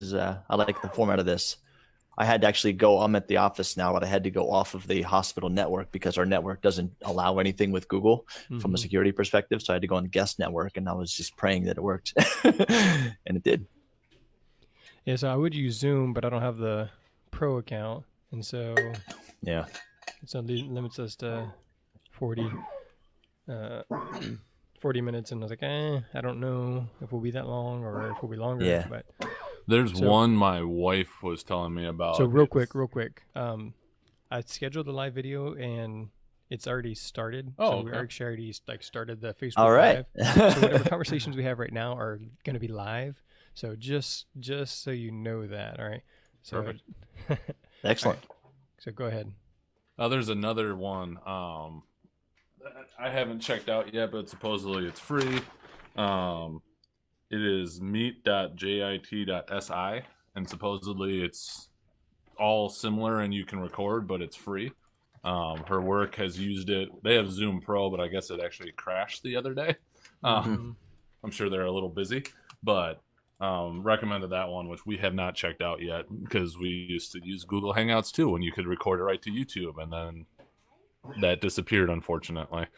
I like the format of this. I had to actually go. I'm at the office now, but I had to go off of the hospital network because our network doesn't allow anything with Google from a security perspective. So I had to go on the guest network, and I was just praying that it worked, and it did. Yeah, so I would use Zoom, but I don't have the pro account, and so Yeah, it limits us to 40, 40 minutes, and I was like, I don't know if we'll be that long or if we'll be longer. yeah. But There's one my wife was telling me about. So real quick, I scheduled the live video and it's already started. Oh, so okay. we actually already started the Facebook All right. Live. So whatever conversations we have right now are going to be live. So just so you know that, all right? So, Perfect. Excellent. Right. So go ahead. There's another one. I haven't checked out yet, but supposedly it's free. It is meet.jit.si, and supposedly it's all similar and you can record, but it's free. Her work has used it. They have Zoom Pro, but I guess it actually crashed the other day. I'm sure they're a little busy, but recommended that one, which we have not checked out yet because we used to use Google Hangouts too, when you could record it right to YouTube, and then that disappeared, unfortunately.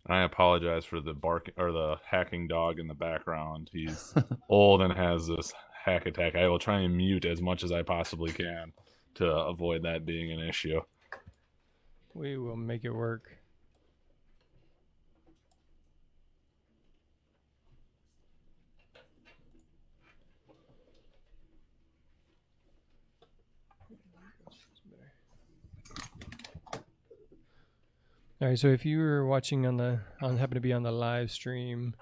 I apologize for the bark or the hacking dog in the background. He's old and has this hack attack. I will try and mute as much as I possibly can to avoid that being an issue. We will make it work. All right, so if you were watching happen to be on the live stream,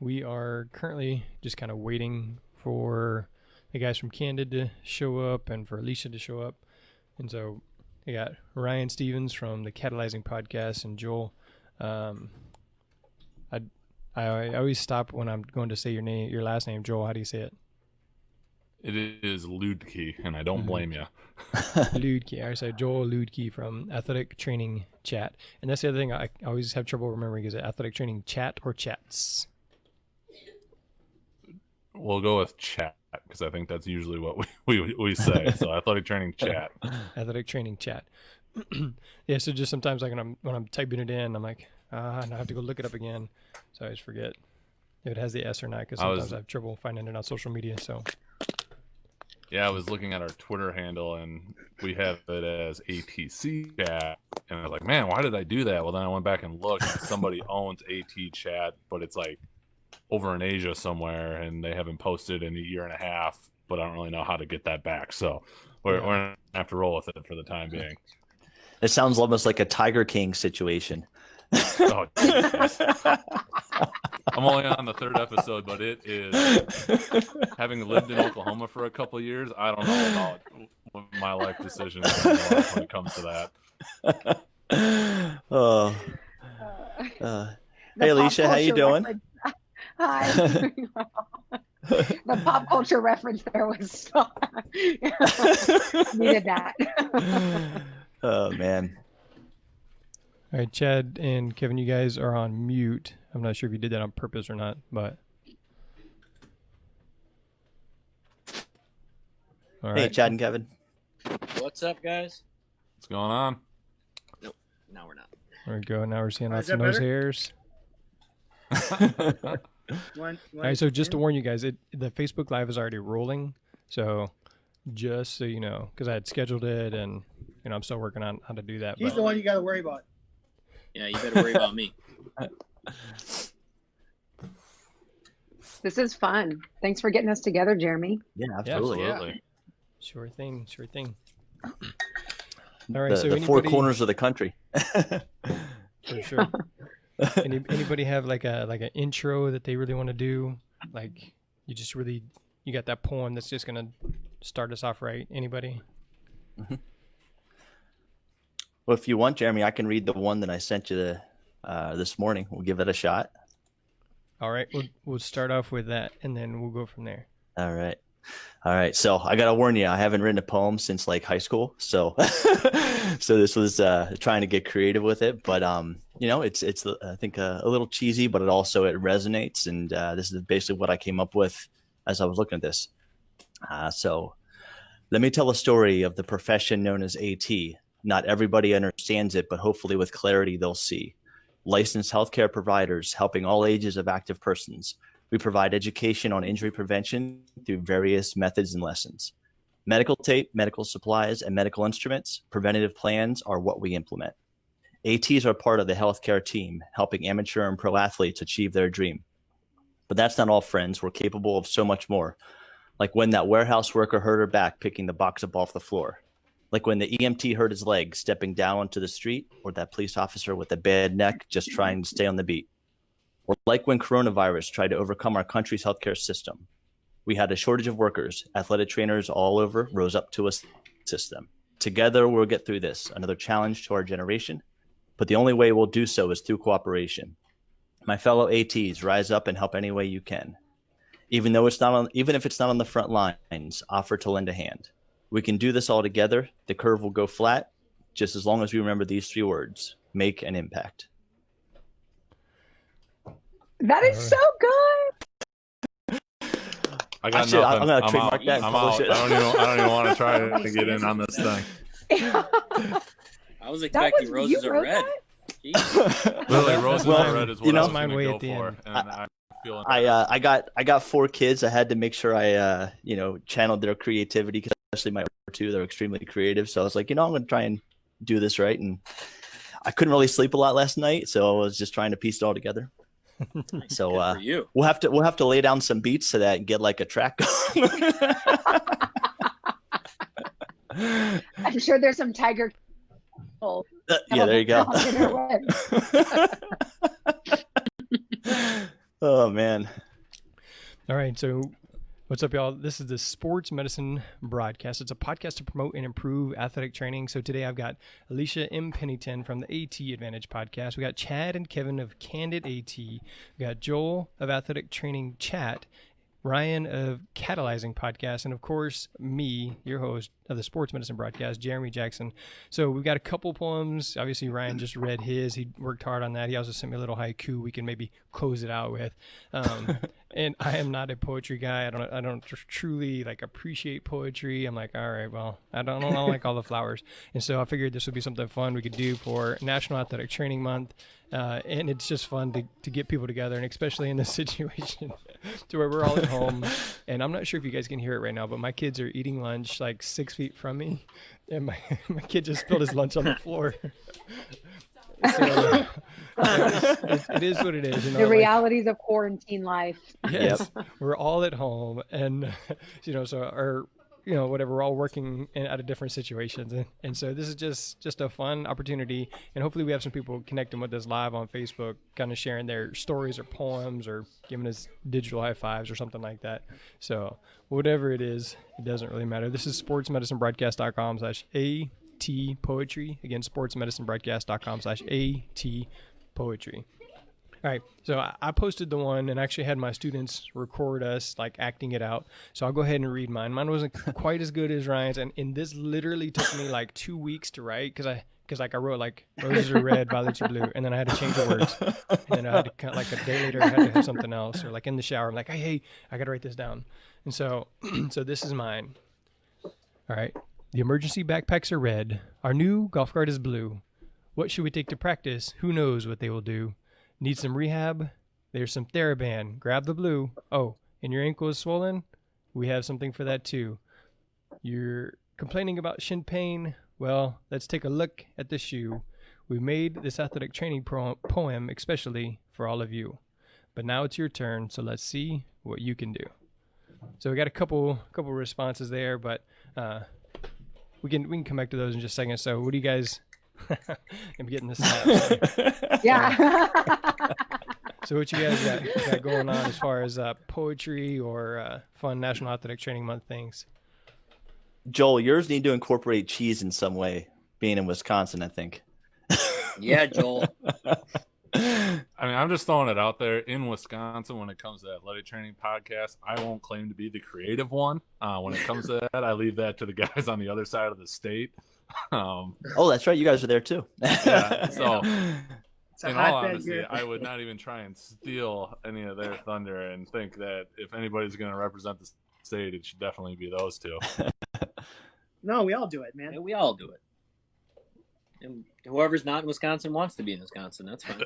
we are currently just kind of waiting for the guys from Candid to show up and for Alicia to show up. And so we got Ryan Stevens from the Catalyzing Podcast and Joel. I always stop when I'm going to say your last name. Joel, how do you say it? It is Ludke, and I don't blame you. Ludke. I say Joel Ludke from Athletic Training Chat. And that's the other thing I always have trouble remembering. Is it Athletic Training Chat or Chats? We'll go with chat because I think that's usually what we say. So Athletic Training Chat. Athletic Training Chat. Yeah, so just sometimes like when I'm typing it in, I'm like, and I have to go look it up again. So I just forget if it has the S or not because sometimes I have trouble finding it on social media. So yeah, I was looking at our Twitter handle and we have it as ATC Chat, and I was like, man, why did I do that? Well, then I went back and looked, and somebody owns AT Chat, but it's like over in Asia somewhere, and they haven't posted in a year and a half. But I don't really know how to get that back, so we're gonna have to roll with it for the time being. It sounds almost like a Tiger King situation. Oh, I'm only on the third episode, but it is, having lived in Oklahoma for a couple of years, I don't know about what my life decisions anymore when it comes to that. Hey, Alicia, how you doing? Hi. The pop culture reference there was needed that. Oh, man. all right, Chad and Kevin, you guys are on mute. I'm not sure if you did that on purpose or not, but all right. Hey, Chad and Kevin. What's up, guys? What's going on? Nope, now we're not. There we go. Now we're seeing lots Is that of nose better? hairs. All right, so just to warn you guys, the Facebook Live is already rolling. So just so you know, because I had scheduled it and I'm still working on how to do that. He's the one you got to worry about. Yeah, you better worry about me. This is fun. Thanks for getting us together, Jeremy. Yeah, absolutely. Absolutely. Sure thing. All right, so The four corners of the country. For sure. Anybody have like an intro that they really want to do? Like you got that poem that's just gonna start us off right? Anybody? Mm-hmm. Well, if you want, Jeremy, I can read the one that I sent you this morning. We'll give it a shot. All right, we'll start off with that, and then we'll go from there. All right. All right, so I gotta warn you, I haven't written a poem since like high school, so so this was trying to get creative with it, but it's I think a little cheesy, but it resonates, and this is basically what I came up with as I was looking at this. So let me tell a story of the profession known as AT. Not everybody understands it, but hopefully with clarity they'll see. Licensed healthcare providers helping all ages of active persons. We provide education on injury prevention through various methods and lessons. Medical tape, medical supplies, and medical instruments, preventative plans are what we implement. ATs are part of the healthcare team, helping amateur and pro athletes achieve their dream. But that's not all, friends. We're capable of so much more. Like when that warehouse worker hurt her back picking the box up off the floor. Like when the EMT hurt his leg stepping down onto the street, or that police officer with a bad neck just trying to stay on the beat. Or like when coronavirus tried to overcome our country's healthcare system. We had a shortage of workers. Athletic trainers all over rose up to assist them. Together, we'll get through this, another challenge to our generation. But the only way we'll do so is through cooperation. My fellow ATs, rise up and help any way you can. Even if it's not on the front lines, offer to lend a hand. We can do this all together. The curve will go flat, just as long as we remember these 3 words: make an impact. That is so good. I got Actually, nothing. I'm gonna trademark out. that and I'm publish out. it. I don't even want to try to get in on this thing. I was expecting roses are red. Jeez. Literally, roses are red is what I was mine going way to go at the for. end. And I'm feeling I got 4 kids. I had to make sure I channeled their creativity, because especially my other 2, they're extremely creative. So I was like, I'm going to try and do this right. And I couldn't really sleep a lot last night, so I was just trying to piece it all together. So Good for you. we'll have to lay down some beats to that and get like a track going. I'm sure there's some tiger. Yeah, there you go. Oh man. All right, so what's up, y'all? This is the Sports Medicine Broadcast. It's a podcast to promote and improve athletic training. So today I've got Alicia M. Pennington from the AT Advantage podcast. We got Chad and Kevin of Candid AT. We got Joel of Athletic Training Chat, Ryan of Catalyzing Podcast, and of course, me, your host of the Sports Medicine Broadcast, Jeremy Jackson. So we've got a couple poems. Obviously, Ryan just read his. He worked hard on that. He also sent me a little haiku we can maybe close it out with. And I am not a poetry guy. I don't truly like appreciate poetry. I'm like, all right, well, I don't like all the flowers. And so I figured this would be something fun we could do for National Athletic Training Month. And it's just fun to get people together, and especially in this situation to where we're all at home. And I'm not sure if you guys can hear it right now, but my kids are eating lunch like 6 feet from me, and my kid just spilled his lunch on the floor. So it is what it is. The realities of quarantine life. Yes, we're all at home, and so our whatever, we're all working out of different situations, and so this is just a fun opportunity, and hopefully we have some people connecting with us live on Facebook, kind of sharing their stories or poems or giving us digital high fives or something like that. So whatever it is, it doesn't really matter. This is sportsmedicinebroadcast.com/AT poetry. Again, sportsmedicinebroadcast.com/AT poetry. All right, so I posted the one and actually had my students record us like acting it out. So I'll go ahead and read mine. Mine wasn't quite as good as Ryan's, and this literally took me like 2 weeks to write because I wrote like roses are red, violets are blue, and then I had to change the words. And then I had to like a day later I had to have something else, or like in the shower I'm like, hey, I got to write this down. And so so this is mine. All right, the emergency backpacks are red. Our new golf cart is blue. What should we take to practice? Who knows what they will do? Need some rehab? There's some TheraBand. Grab the blue. Oh, and your ankle is swollen? We have something for that too. You're complaining about shin pain? Well, let's take a look at the shoe. We made this athletic training poem especially for all of you. But now it's your turn, so let's see what you can do. So we got a couple responses there, but we can come back to those in just a second. So what do you guys... I'm getting this out. Yeah. So what you guys got going on as far as poetry or fun National Athletic Training Month things? Joel, yours need to incorporate cheese in some way, being in Wisconsin, I think. Yeah, Joel. I mean, I'm just throwing it out there. In Wisconsin, when it comes to athletic training podcasts, I won't claim to be the creative one. When it comes to that, I leave that to the guys on the other side of the state. Oh, that's right. You guys are there too. Yeah, so It's a in all hotbed honesty, here. I would not even try and steal any of their thunder and think that if anybody's going to represent the state, it should definitely be those two. No, we all do it, man. Yeah, we all do it. And whoever's not in Wisconsin wants to be in Wisconsin. That's fine.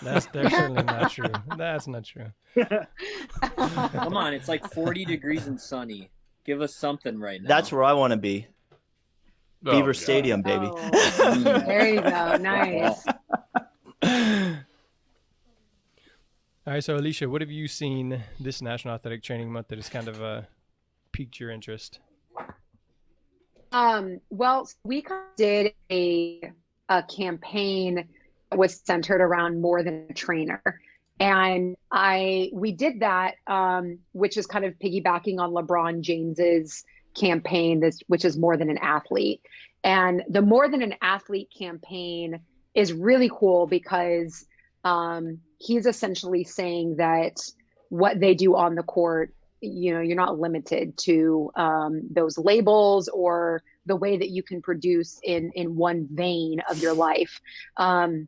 That's certainly not true. That's not true. Come on, it's like 40 degrees and sunny. Give us something right now. That's where I want to be. Beaver God. Stadium, baby. Oh, there you go. Nice. All right, so Alicia, what have you seen this National Athletic Training Month that has kind of piqued your interest? Well, we kind of did a campaign that was centered around more than a trainer. And we did that, which is kind of piggybacking on LeBron James's campaign, which is more than an athlete. And the more than an athlete campaign is really cool because he's essentially saying that what they do on the court, you're not limited to those labels or the way that you can produce in one vein of your life. And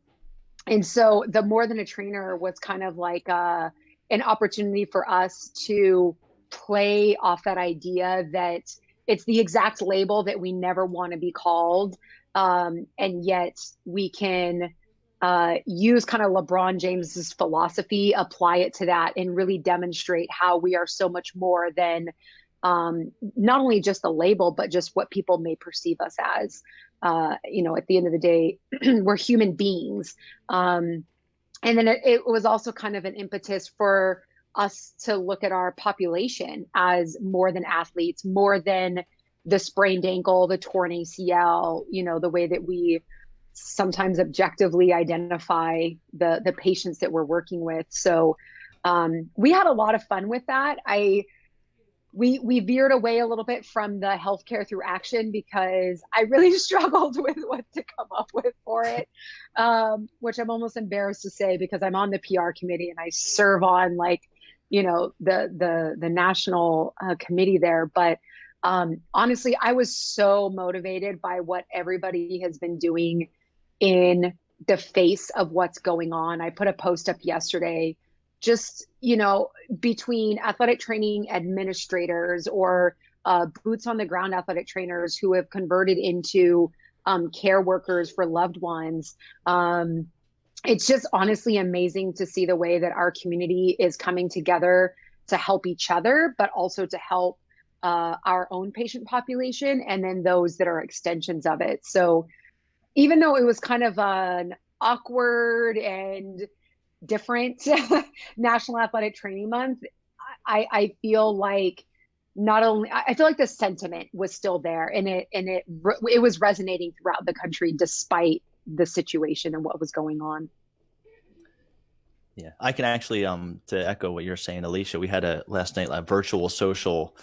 so the more than a trainer was kind of like an opportunity for us to play off that idea that it's the exact label that we never want to be called. And yet we can use kind of LeBron James's philosophy, apply it to that, and really demonstrate how we are so much more than not only just the label, but just what people may perceive us as. At the end of the day, we're human beings. And then it was also kind of an impetus for us to look at our population as more than athletes, more than the sprained ankle, the torn ACL, the way that we sometimes objectively identify the patients that we're working with. So we had a lot of fun with that. We veered away a little bit from the healthcare through action because I really struggled with what to come up with for it, which I'm almost embarrassed to say because I'm on the PR committee and I serve on the national committee there. But honestly, I was so motivated by what everybody has been doing in the face of what's going on. I put a post up yesterday, just, between athletic training administrators or boots on the ground athletic trainers who have converted into care workers for loved ones. It's just honestly amazing to see the way that our community is coming together to help each other, but also to help our own patient population and then those that are extensions of it. So even though it was kind of an awkward and different National Athletic Training Month, I feel like the sentiment was still there and it was resonating throughout the country despite the situation and what was going on. Yeah, I can actually, to echo what you're saying, Alicia, we had last night a virtual social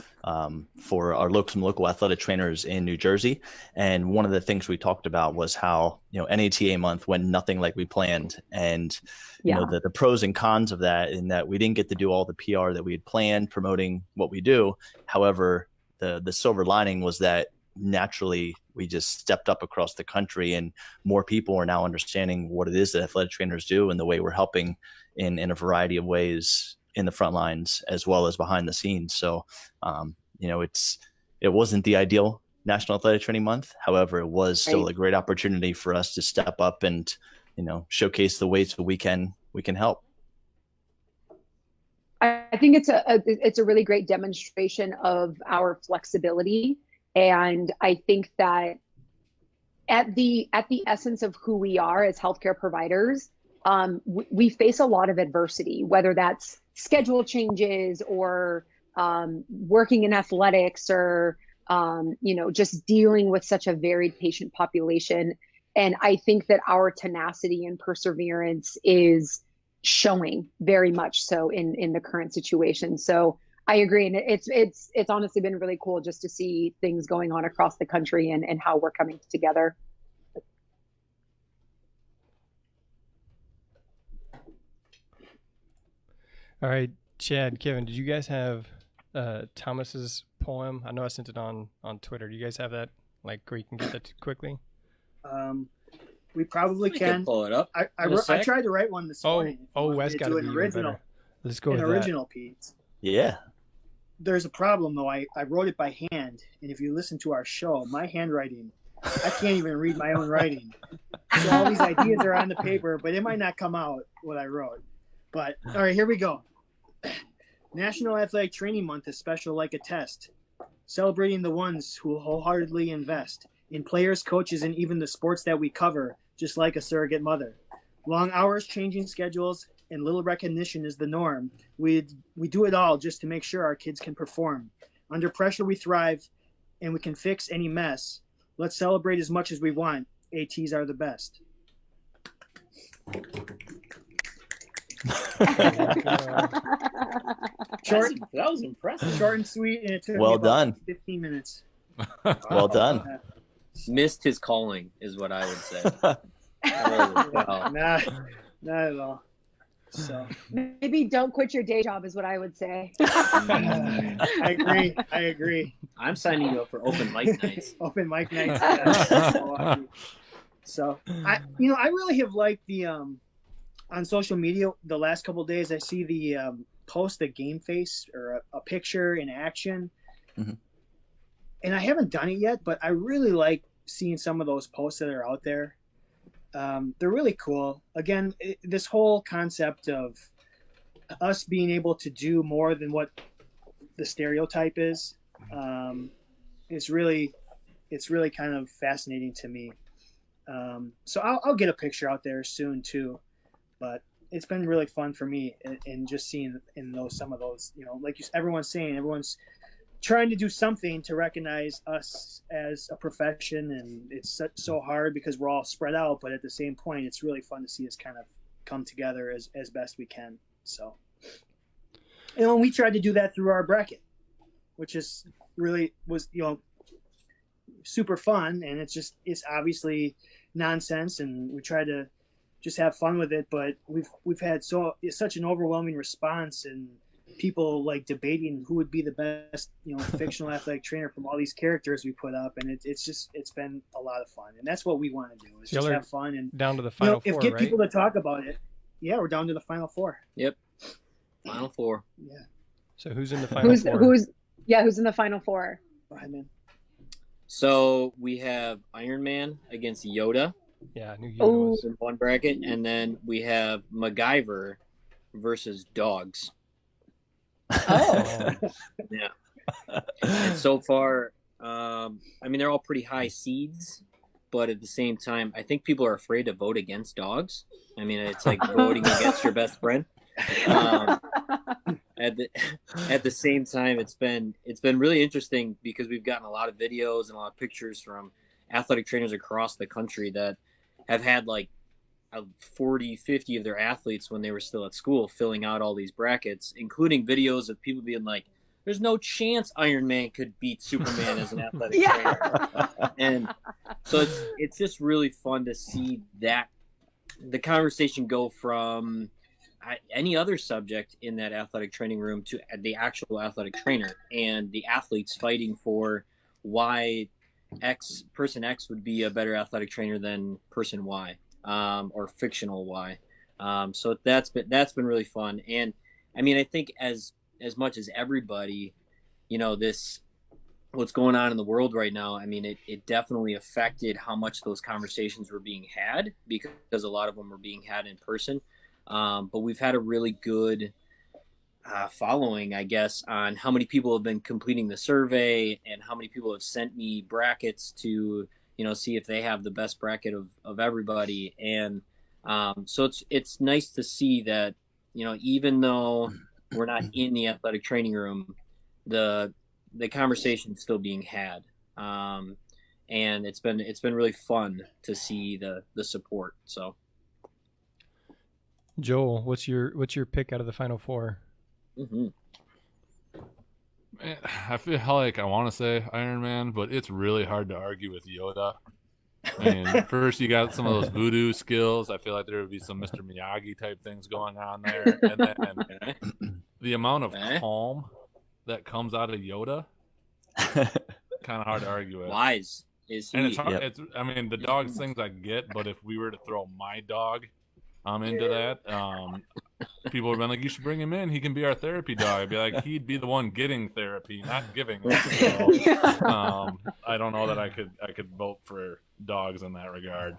for our local athletic trainers in New Jersey. And one of the things we talked about was how, NATA month went nothing like we planned. And, the pros and cons of that, in that we didn't get to do all the PR that we had planned promoting what we do. However, the silver lining was that naturally we just stepped up across the country and more people are now understanding what it is that athletic trainers do and the way we're helping in a variety of ways in the front lines as well as behind the scenes. So, it wasn't the ideal National Athletic Training Month. However, it was still a great opportunity for us to step up and, showcase the ways that we can help. I think it's a really great demonstration of our flexibility. And I think that at the essence of who we are as healthcare providers, we face a lot of adversity, whether that's schedule changes or working in athletics or, just dealing with such a varied patient population. And I think that our tenacity and perseverance is showing very much so in the current situation. So I agree. And it's honestly been really cool just to see things going on across the country and how we're coming together. All right, Chad, Kevin, did you guys have Thomas's poem? I know I sent it on Twitter. Do you guys have that, like, where you can get that quickly? We probably We can. pull it up. I tried to write one this morning. Wes got to be even better. Let's go An with that. original piece. Yeah. There's a problem though. I wrote it by hand, and if you listen to our show, my handwriting, I can't even read my own writing. So all these ideas are on the paper, but it might not come out what I wrote. But all right, here we go. National Athletic Training Month is special like a test, celebrating the ones who wholeheartedly invest in players, coaches, and even the sports that we cover, just like a surrogate mother. Long hours, changing schedules, and little recognition is the norm. We do it all just to make sure our kids can perform. Under pressure, we thrive, and we can fix any mess. Let's celebrate as much as we want. ATs are the best. Short, That was impressive. short and sweet, and it took Well me about done. 15 minutes. Well done. Missed his calling, is what I would say. Holy cow. Not at all. So Maybe don't quit your day job is what I would say. I agree. I'm signing you up for open mic nights. Open mic nights. Yeah. So I really have liked the on social media the last couple of days. I see the post the game face or a picture in action, and I haven't done it yet, but I really like seeing some of those posts that are out there. They're really cool. Again, this whole concept of us being able to do more than what the stereotype is really kind of fascinating to me. So I'll get a picture out there soon too, but it's been really fun for me and just seeing in some of those, like everyone's saying, everyone's trying to do something to recognize us as a profession, and it's so hard because we're all spread out, but at the same point it's really fun to see us kind of come together as best we can. So, and when we tried to do that through our bracket, which is really was super fun, and it's obviously nonsense, and we try to just have fun with it, but we've had such an overwhelming response, and people like debating who would be the best, fictional athletic trainer from all these characters we put up, and it's been a lot of fun, and that's what we want to do is just have fun and down to the final four, get right? people to talk about it. Yeah, we're down to the final four. Yep, final four. Yeah. So who's in the final four? Who's in the final four? Go ahead, man. So we have Iron Man against Yoda. Yeah, I knew Yoda was in one bracket, and then we have MacGyver versus dogs. Oh. Yeah. And so far, they're all pretty high seeds, but at the same time, I think people are afraid to vote against dogs. I mean, it's like voting against your best friend. At the same time, it's been really interesting because we've gotten a lot of videos and a lot of pictures from athletic trainers across the country that have had like 40, 50 of their athletes when they were still at school filling out all these brackets, including videos of people being like, there's no chance Iron Man could beat Superman as an athletic trainer. And so it's just really fun to see that the conversation go from any other subject in that athletic training room to the actual athletic trainer and the athletes fighting for why person X would be a better athletic trainer than person Y, or fictional Y. So that's been really fun. And I mean, I think as much as everybody, this what's going on in the world right now, I mean, it definitely affected how much those conversations were being had, because a lot of them were being had in person. But we've had a really good following, I guess, on how many people have been completing the survey and how many people have sent me brackets to, see if they have the best bracket of everybody. And so it's nice to see that, even though we're not in the athletic training room, the conversation's still being had. And it's been really fun to see the support. So Joel, what's your pick out of the final four? Mm-hmm. Man, I feel like I want to say Iron Man, but it's really hard to argue with Yoda. I mean, first you got some of those voodoo skills. I feel like there would be some Mr. Miyagi type things going on there, and then the amount of calm that comes out of Yoda, kind of hard to argue with. Wise is he? And it's hard. It's, I mean, the dog things I get, but if we were to throw my dog into that, people would be like, "You should bring him in. He can be our therapy dog." I'd be like, he'd be the one getting therapy, not giving it. So, I don't know that I could vote for dogs in that regard.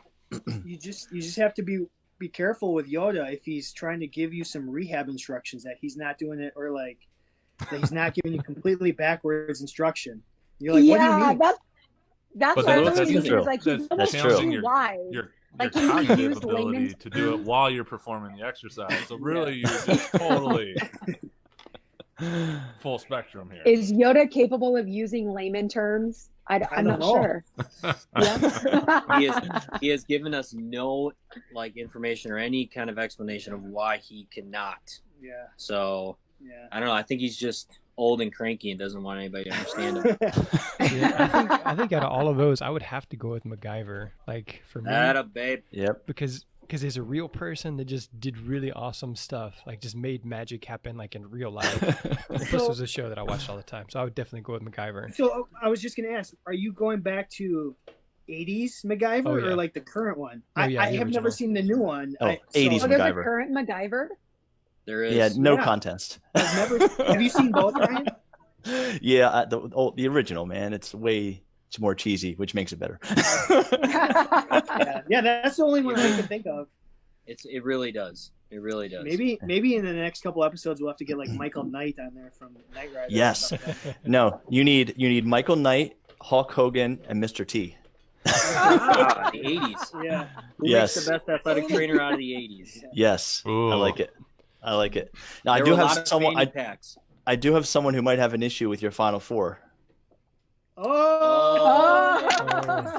You just have to be careful with Yoda if he's trying to give you some rehab instructions, that he's not doing it, or like that he's not giving you completely backwards instruction. You're like, what do you mean? That's But what I that's was thinking. true. Is like, That's almost challenging too wise. Your Like, can you cognitive use ability layman's to do it while you're performing the exercise. So really, you're just totally full spectrum here. Is Yoda capable of using layman terms? I'm not sure. He has given us no like information or any kind of explanation of why he cannot. Yeah. So Yeah. I don't know. I think he's just old and cranky and doesn't want anybody to understand him. Yeah, I think out of all of those, I would have to go with MacGyver. Like for me, That a babe. Yep. because he's a real person that just did really awesome stuff, like just made magic happen like in real life. This was a show that I watched all the time, so I would definitely go with MacGyver. So I was just gonna ask, are you going back to 80s MacGyver or like the current one? Oh, yeah, I have never seen the new one. Oh, 80s There's a MacGyver. current MacGyver. There is. Yeah, no Yeah. contest. I've never. Have you seen both, Ryan? Yeah, the original, man. It's more cheesy, which makes it better. Yeah, that's the only one I can think of. It really does. It really does. Maybe in the next couple episodes we'll have to get like Michael Knight on there from Knight Rider. Yes. No, you need Michael Knight, Hulk Hogan, and Mr. T. Ah, the 80s. Yeah. Who Yes. makes the best athletic trainer out of the 80s? Yes. Ooh. I like it. Now There I do were a have lot of someone. fanny packs. I do have someone who might have an issue with your Final Four. Oh,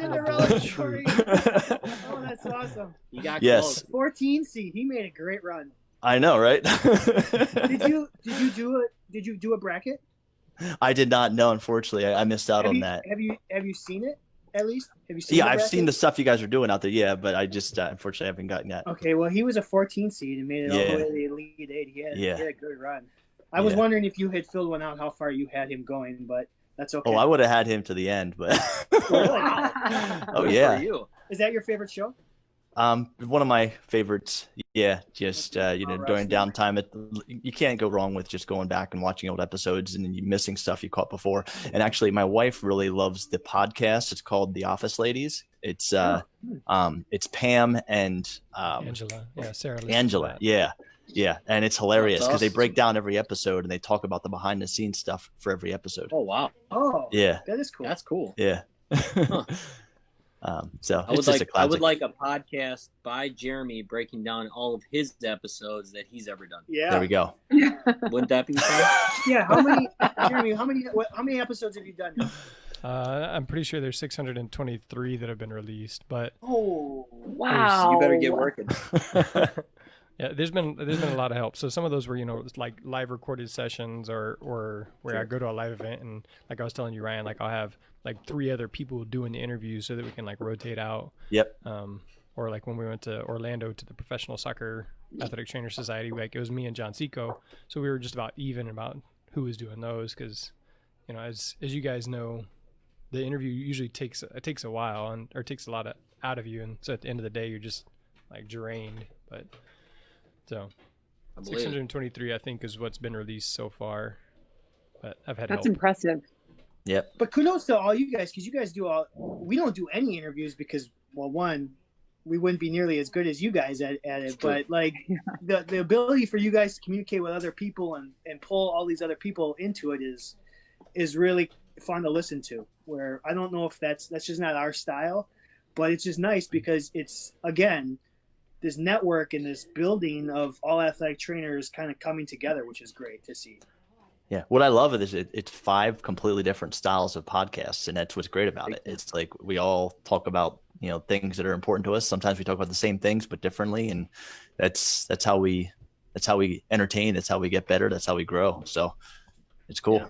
Cinderella story. Oh, that's awesome. You got Yes. close. 14 seed. He made a great run. I know, right? Did you do a bracket? I did not know. Unfortunately, I missed out on that. Have you seen it at least? Have you seen? Yeah, the I've bracket? seen the stuff you guys are doing out there. Yeah, but I just unfortunately haven't gotten that. Okay, well, he was a 14 seed and made it all Yeah. the way to the Elite Eight. He had a good run. I was Yeah. wondering if you had filled one out, how far you had him going, but that's okay. Oh, I would have had him to the end, but oh Good yeah. for you. Is that your favorite show? One of my favorites. Yeah, just during wrestling. downtime, you can't go wrong with just going back and watching old episodes and you missing stuff you caught before. And actually, my wife really loves the podcast. It's called The Office Ladies. It's Pam and Angela, yeah, Sarah. listens to Angela, that. yeah, and it's hilarious That's because they awesome. break down every episode and they talk about the behind the scenes stuff for every episode. Oh wow, Oh, Yeah, that is cool. that's cool. yeah. So I it's would just a like I classic. would like a podcast by Jeremy breaking down all of his episodes that he's ever done. Yeah. There we go. Wouldn't that be fun? Yeah. How many, Jeremy? How many episodes have you done now? I'm pretty sure there's 623 that have been released, but Oh, Wow. You better get working. yeah, there's been a lot of help. So some of those were like live recorded sessions or where I go to a live event and like I was telling you, Ryan, like I'll have like 3 other people doing the interviews so that we can like rotate out. Yep. Or like when we went to Orlando to the Professional Soccer Athletic Trainer Society, like it was me and John Seco, so we were just about even about who was doing those because as you guys know, the interview usually takes a while or takes a lot out of you, and so at the end of the day you're just like drained. But so I believe it. 623 I think is what's been released so far, but I've had That's help. impressive. Yep. but kudos to all you guys because you guys do all. We don't do any interviews because, well, one, we wouldn't be nearly as good as you guys at it. True. But like the ability for you guys to communicate with other people and pull all these other people into it is really fun to listen to. Where I don't know if that's just not our style, but it's just nice because it's again this network and this building of all athletic trainers kind of coming together, which is great to see. Yeah. What I love is it's 5 completely different styles of podcasts, and that's what's great about it. It's like we all talk about things that are important to us. Sometimes we talk about the same things but differently, and that's how we entertain. That's how we get better. That's how we grow. So it's cool.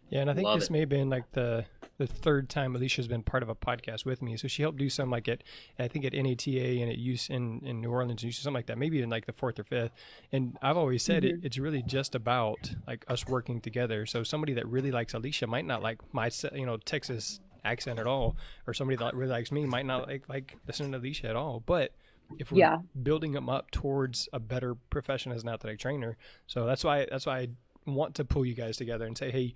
Yeah, and I think Love this it. may have been like the the third time Alicia's been part of a podcast with me. So she helped do some like I think at NATA and at UC in New Orleans, something like that, maybe even like the fourth or fifth. And I've always said it's really just about like us working together. So somebody that really likes Alicia might not like my, Texas accent at all, or somebody that really likes me might not like listening to Alicia at all. But if we're building them up towards a better profession as an athletic trainer, so that's why I want to pull you guys together and say, hey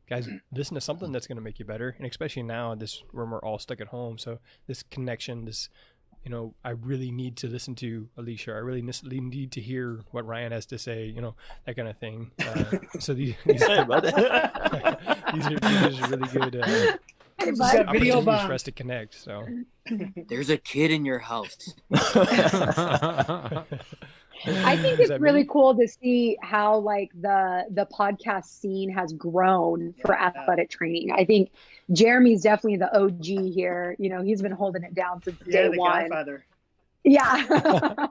guys, listen to something that's going to make you better. And especially now when we're all stuck at home, so this connection, this, I really need to listen to Alicia. I really need to hear what Ryan has to say, that kind of thing. So these are really good opportunities for us to connect. So there's a kid in your house. I think it's really cool to see how like the podcast scene has grown for athletic training. I think Jeremy's definitely the OG here. He's been holding it down since day one. Godfather. Yeah.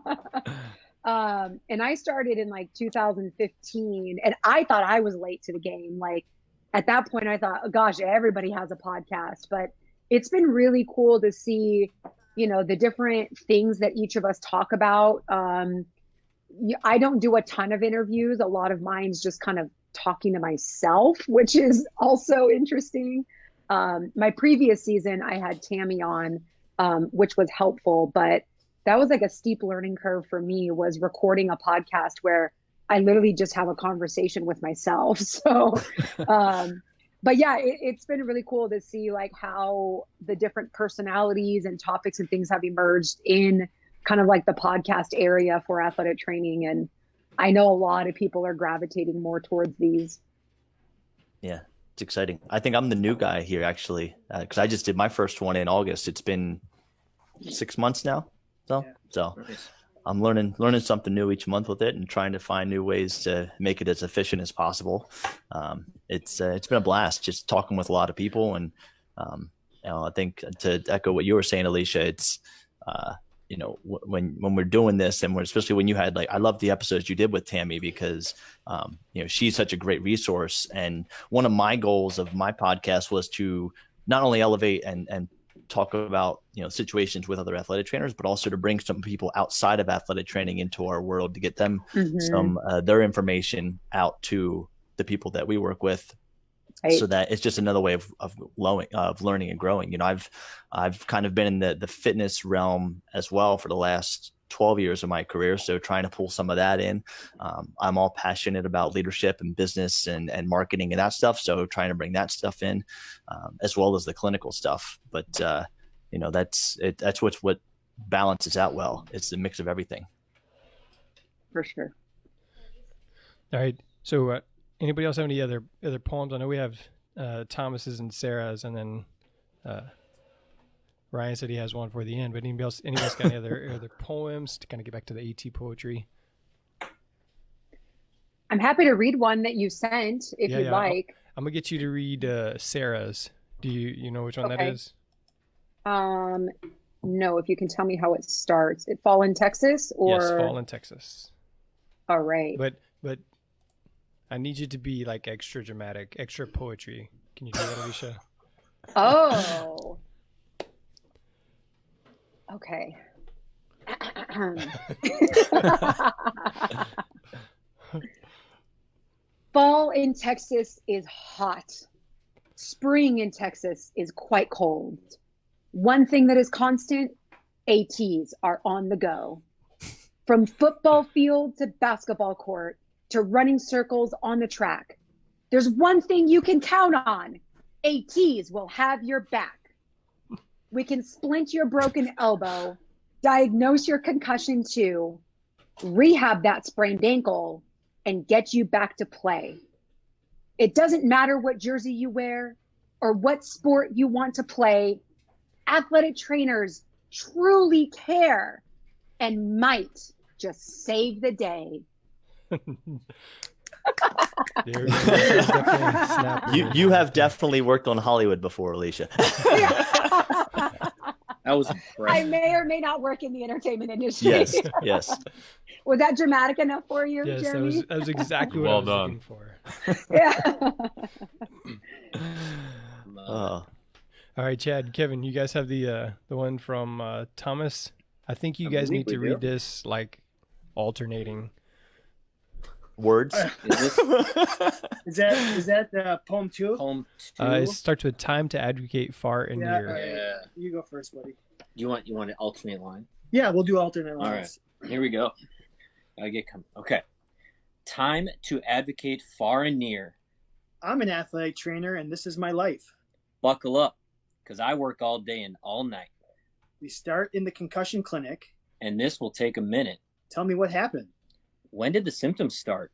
And I started in like 2015, and I thought I was late to the game. Like at that point, I thought, oh, gosh, everybody has a podcast. But it's been really cool to see, the different things that each of us talk about. I don't do a ton of interviews. A lot of mine's just kind of talking to myself, which is also interesting. My previous season, I had Tammy on, which was helpful, but that was like a steep learning curve for me, was recording a podcast where I literally just have a conversation with myself. So, but yeah, it's been really cool to see like how the different personalities and topics and things have emerged in kind of like the podcast area for athletic training. And I know a lot of people are gravitating more towards these. Yeah, it's exciting. I think I'm the new guy here actually, because I just did my first one in August. It's been 6 months now. So Nice. I'm learning something new each month with it and trying to find new ways to make it as efficient as possible. It's been a blast just talking with a lot of people. And, I think to echo what you were saying, Alicia, it's, when we're doing this, and especially when you had I love the episodes you did with Tammy, because she's such a great resource. And one of my goals of my podcast was to not only elevate and talk about situations with other athletic trainers, but also to bring some people outside of athletic training into our world to get them some their information out to the people that we work with. Right. So that it's just another way of learning and growing. I've kind of been in the fitness realm as well for the last 12 years of my career. So trying to pull some of that in. I'm all passionate about leadership and business and marketing and that stuff. So trying to bring that stuff in, as well as the clinical stuff. But that's it. That's what balances out well. It's the mix of everything. For sure. All right. So anybody else have any other poems? I know we have Thomas's and Sarah's, and then Ryan said he has one for the end. But anybody else got any other poems to kind of get back to the AT poetry? I'm happy to read one that you sent if you'd like. I'm gonna get you to read Sarah's. Do you know which one that is? No. If you can tell me how it starts. It Fall in Texas, or yes, Fall in Texas. All right. But I need you to be like extra dramatic, extra poetry. Can you do that, Alicia? Oh. Okay. Fall in Texas is hot. Spring in Texas is quite cold. One thing that is constant, ATs are on the go. From football field to basketball court to running circles on the track, there's one thing you can count on. ATs will have your back. We can splint your broken elbow, diagnose your concussion too, rehab that sprained ankle, and get you back to play. It doesn't matter what jersey you wear or what sport you want to play. Athletic trainers truly care and might just save the day. You have definitely worked on Hollywood before, Alicia. That was impressive. I may or may not work in the entertainment industry. Yes. Was that dramatic enough for you, yes, Jeremy? that was exactly what I was looking for. Yeah. Oh, All right, Chad, Kevin, you guys have the one from Thomas. I think you guys need to read this like alternating. words. Is that poem 2? Poem It 2. starts with time to advocate far and near. All right. Yeah. You go first, buddy. You want an alternate line? Yeah, we'll do alternate All lines. right. Here we go. Okay. Time to advocate far and near. I'm an athletic trainer, and this is my life. Buckle up, because I work all day and all night. We start in the concussion clinic. And this will take a minute. Tell me what happened. When did the symptoms start?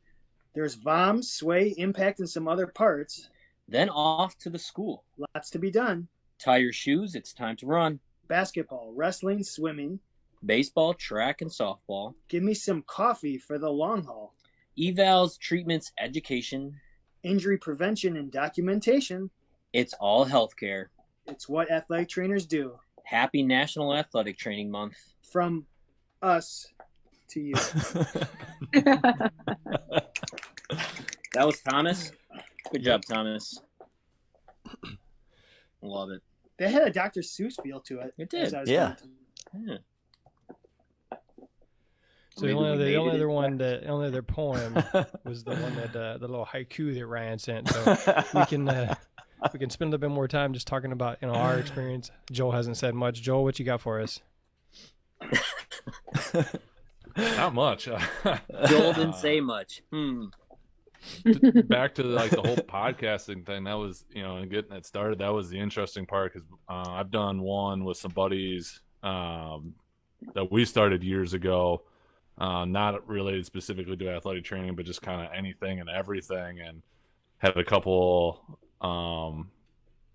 There's vom, sway, impact, and some other parts. Then off to the school. Lots to be done. Tie your shoes, it's time to run. Basketball, wrestling, swimming. Baseball, track, and softball. Give me some coffee for the long haul. Evals, treatments, education. Injury prevention and documentation. It's all healthcare. It's what athletic trainers do. Happy National Athletic Training Month. From us to you. That was Thomas. Good job, Thomas. Love it. They had a Dr. Seuss feel to it. It did. Yeah. Yeah. So the only other poem was the one that the little haiku that Ryan sent. So we can spend a little bit more time just talking about our experience. Joel hasn't said much. Joel, what you got for us? Not much. Joel didn't say much. Back to like the whole podcasting thing. That was, and getting it started. That was the interesting part because I've done one with some buddies that we started years ago. Not related specifically to athletic training, but just kind of anything and everything, and had a couple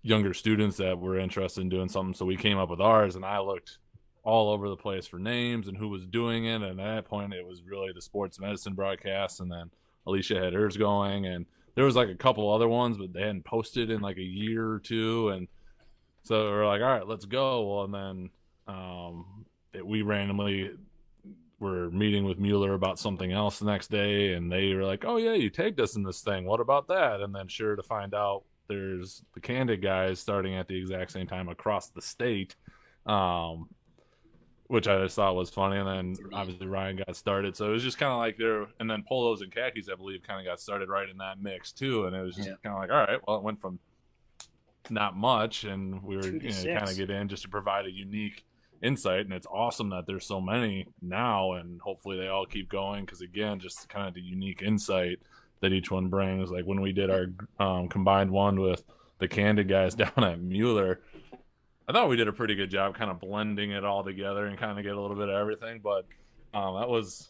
younger students that were interested in doing something. So we came up with ours, and I looked all over the place for names and who was doing it. And at that point, it was really the sports medicine broadcast, and then Alicia had hers going, and there was like a couple other ones, but they hadn't posted in like a year or two. And so we're like, all right, let's go. Well, and then we randomly were meeting with Mueller about something else the next day, and they were like, oh yeah, you tagged us in this thing, what about that? And then sure to find out there's the Candid guys starting at the exact same time across the state, which I just thought was funny. And then obviously Ryan got started, so it was just kind of like there. And then Polos and Khakis, I believe, kind of got started right in that mix too. And it was just kind of like, all right, well, it went from not much, and we were kind of get in just to provide a unique insight. And it's awesome that there's so many now, and hopefully they all keep going, because again, just kind of the unique insight that each one brings. Like when we did our combined one with the Candid guys down at Mueller, I thought we did a pretty good job kind of blending it all together and kind of get a little bit of everything. But that was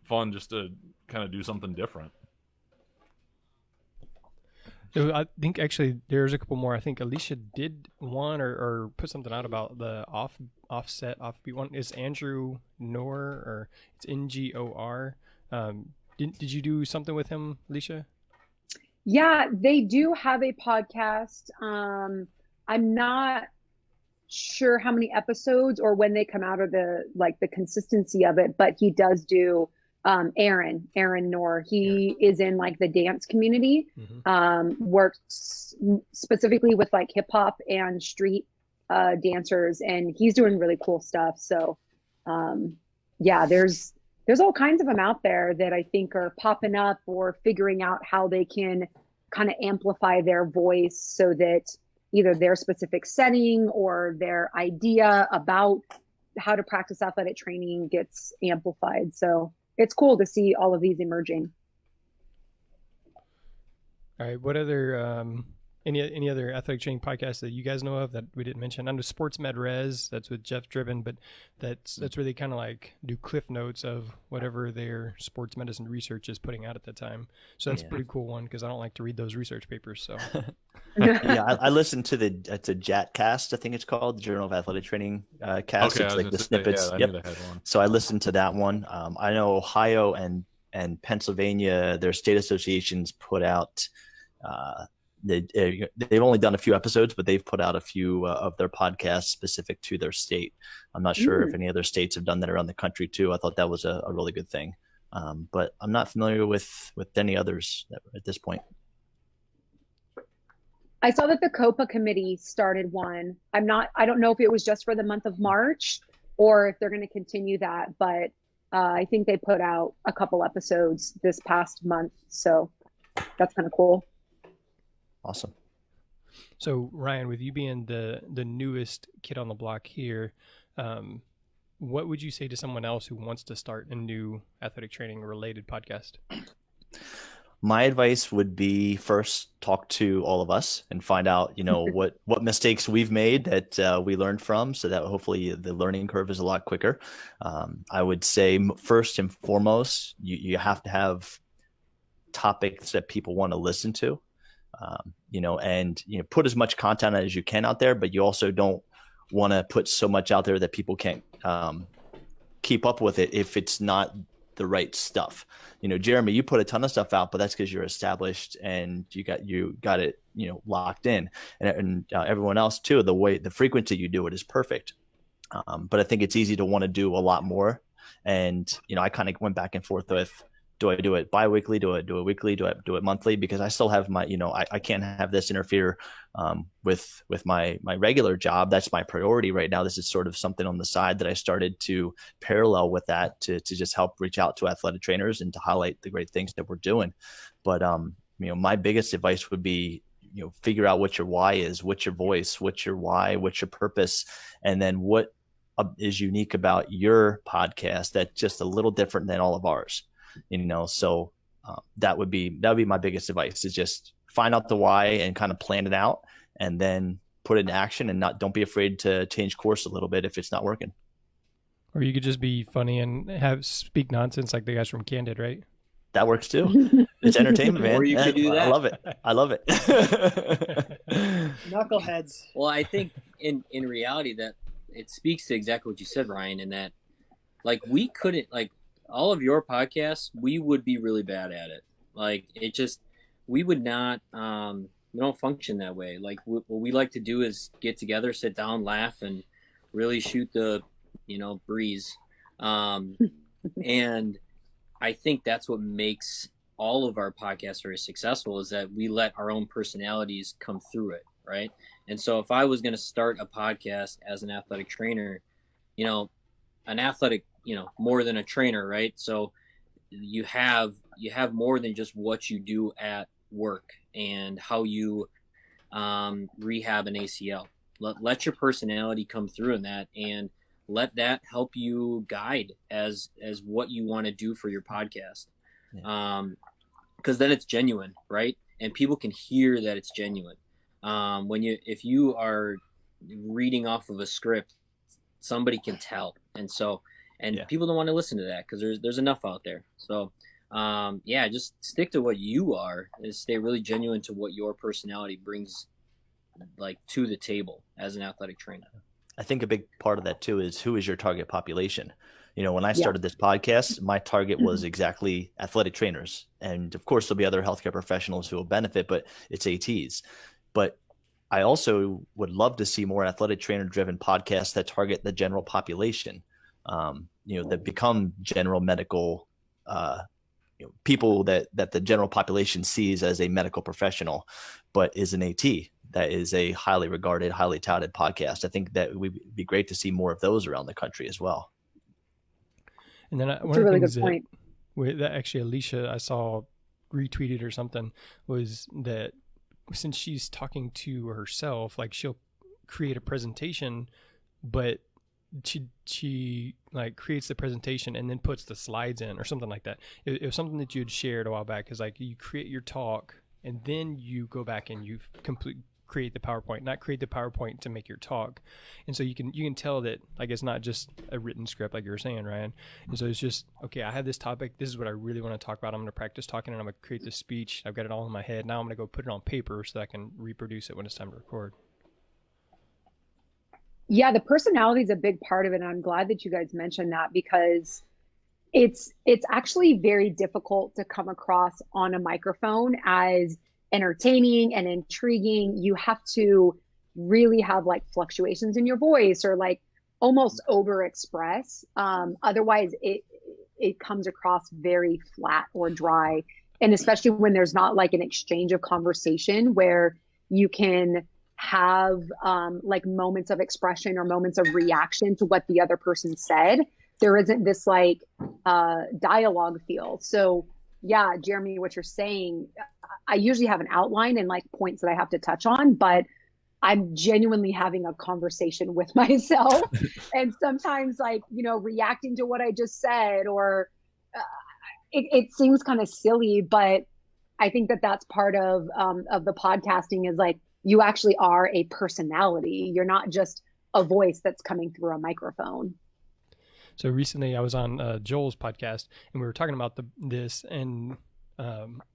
fun just to kind of do something different. So I think actually there's a couple more. I think Alicia did one or put something out about the offbeat one. It's Andrew Nor, or it's NGOR. Did you do something with him, Alicia? Yeah, they do have a podcast. I'm not sure how many episodes or when they come out, or the consistency of it, but he does do Aaron Nor. He is in like the dance community, works specifically with like hip hop and street dancers, and he's doing really cool stuff. So yeah, there's all kinds of them out there that I think are popping up or figuring out how they can kind of amplify their voice so that either their specific setting or their idea about how to practice athletic training gets amplified. So it's cool to see all of these emerging. All right. What other any other athletic training podcasts that you guys know of that we didn't mention? I know Sports Med Res, that's with Jeff Driven, but that's where they kind of like do cliff notes of whatever their sports medicine research is putting out at the time. So that's a pretty cool one, because I don't like to read those research papers. So yeah, I listened to the JATcast, I think it's called, the Journal of Athletic Training cast. Okay, it's like the snippets. I knew they had one. So I listened to that one. I know Ohio and Pennsylvania, their state associations put out. They've only done a few episodes, but they've put out a few of their podcasts specific to their state. I'm not sure if any other states have done that around the country too. I thought that was a really good thing, but I'm not familiar with any others at this point. I saw that the COPA committee started one. I don't know if it was just for the month of March or if they're going to continue that, but I think they put out a couple episodes this past month. So that's kind of cool. Awesome. So Ryan, with you being the newest kid on the block here, what would you say to someone else who wants to start a new athletic training related podcast? My advice would be first talk to all of us and find out, what mistakes we've made that we learned from, so that hopefully the learning curve is a lot quicker. I would say first and foremost, you have to have topics that people want to listen to, and put as much content as you can out there, but you also don't want to put so much out there that people can't keep up with it if it's not the right stuff. Jeremy, you put a ton of stuff out, but that's because you're established and you got it, locked in, and everyone else too. The frequency you do it is perfect. But I think it's easy to want to do a lot more. And, I kind of went back and forth with, do I do it bi-weekly? Do I do it weekly? Do I do it monthly? Because I still have my, I can't have this interfere with my regular job. That's my priority right now. This is sort of something on the side that I started to parallel with that to just help reach out to athletic trainers and to highlight the great things that we're doing. But, my biggest advice would be, figure out what your why is, what's your voice, what's your why, what's your purpose, and then what is unique about your podcast that's just a little different than all of ours. So that would be my biggest advice, is just find out the why and kind of plan it out and then put it in action, and don't be afraid to change course a little bit if it's not working. Or you could just be funny and speak nonsense like the guys from Candid, right? That works too. It's entertainment, man. Or you could do that. I love it. Knuckleheads. Well, I think in reality that it speaks to exactly what you said, Ryan, in that we couldn't all of your podcasts, we would be really bad at it. We would not, we don't function that way. What we like to do is get together, sit down, laugh, and really shoot the, breeze. And I think that's what makes all of our podcasts very successful, is that we let our own personalities come through it. Right. And so if I was going to start a podcast as an athletic trainer, an athletic, more than a trainer, right? So you have more than just what you do at work and how you rehab an ACL. Let your personality come through in that, and let that help you guide as what you want to do for your podcast. Yeah. Because then it's genuine, right? And people can hear that it's genuine. If you are reading off of a script, somebody can tell. And people don't want to listen to that because there's enough out there. So, just stick to what you are and stay really genuine to what your personality brings, to the table as an athletic trainer. I think a big part of that too is, who is your target population? When I started this podcast, my target was exactly athletic trainers. And of course, there'll be other healthcare professionals who will benefit, but it's ATs. But I also would love to see more athletic trainer driven podcasts that target the general population. That become general medical, people that the general population sees as a medical professional, but is an AT. That is a highly regarded, highly touted podcast. I think that would be great to see more of those around the country as well. And then That's a really good point. That actually Alicia, I saw retweeted or something, was that since she's talking to herself, she'll create a presentation, but she creates the presentation and then puts the slides in or something like that. It was something that you had shared a while back, because you create your talk and then you go back and you create the PowerPoint, not create the PowerPoint to make your talk. And so you can tell that it's not just a written script like you were saying, Ryan. And so it's just, okay, I have this topic. This is what I really want to talk about. I'm going to practice talking and I'm going to create this speech. I've got it all in my head. Now I'm going to go put it on paper so that I can reproduce it when it's time to record. Yeah, the personality is a big part of it. And I'm glad that you guys mentioned that, because it's actually very difficult to come across on a microphone as entertaining and intriguing. You have to really have fluctuations in your voice, or almost over express. Otherwise it comes across very flat or dry. And especially when there's not an exchange of conversation where you can have like moments of expression or moments of reaction to what the other person said. There isn't this like dialogue feel. So yeah, Jeremy, what you're saying, I usually have an outline and like points that I have to touch on, but I'm genuinely having a conversation with myself. And sometimes like, you know, reacting to what I just said, or it seems kind of silly, but I think that that's part of the podcasting is like, you actually are a personality. You're not just a voice that's coming through a microphone. So recently I was on Joel's podcast and we were talking about this and